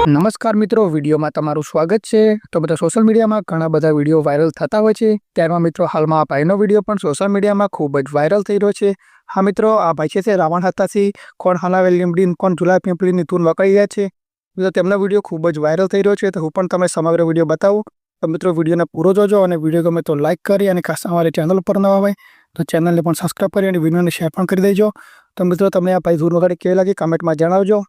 નમસ્કાર મિત્રો, વિડીયોમાં તમારું સ્વાગત છે। તો મિત્રો, સોશિયલ મીડિયામાં ઘણા બધા વિડીયો વાયરલ થતા હોય છે। ત્યારમાં મિત્રો હાલમાં આ ભાઈનો વિડીયો પણ સોશિયલ મીડિયામાં ખૂબ જ વાયરલ થઈ રહ્યો છે। હા મિત્રો, આ ભાઈ છે રાવણ હતાસી કોણ હલાવે લીમડીન કોણ ઝુલા પીંપળીની તૂન વગાડી રહ્યા છે। મિત્રો તેમનો વિડીયો ખૂબ જ વાયરલ થઈ રહ્યો છે, તો હું પણ તમને સમગ્ર વિડીયો બતાવું। તો મિત્રો વિડીયોને પૂરો જોજો અને વિડીયો ગમે તો લાઇક કરી અને ખાસ અમારી ચેનલ પર નવા હોય તો ચેનલને પણ સબસ્ક્રાઈબ કરી અને વિડીયોને શેર પણ કરી દેજો। તો મિત્રો તમને આ ભાઈ ધૂન વગાડી કેવી લાગી કમેન્ટમાં જણાવજો।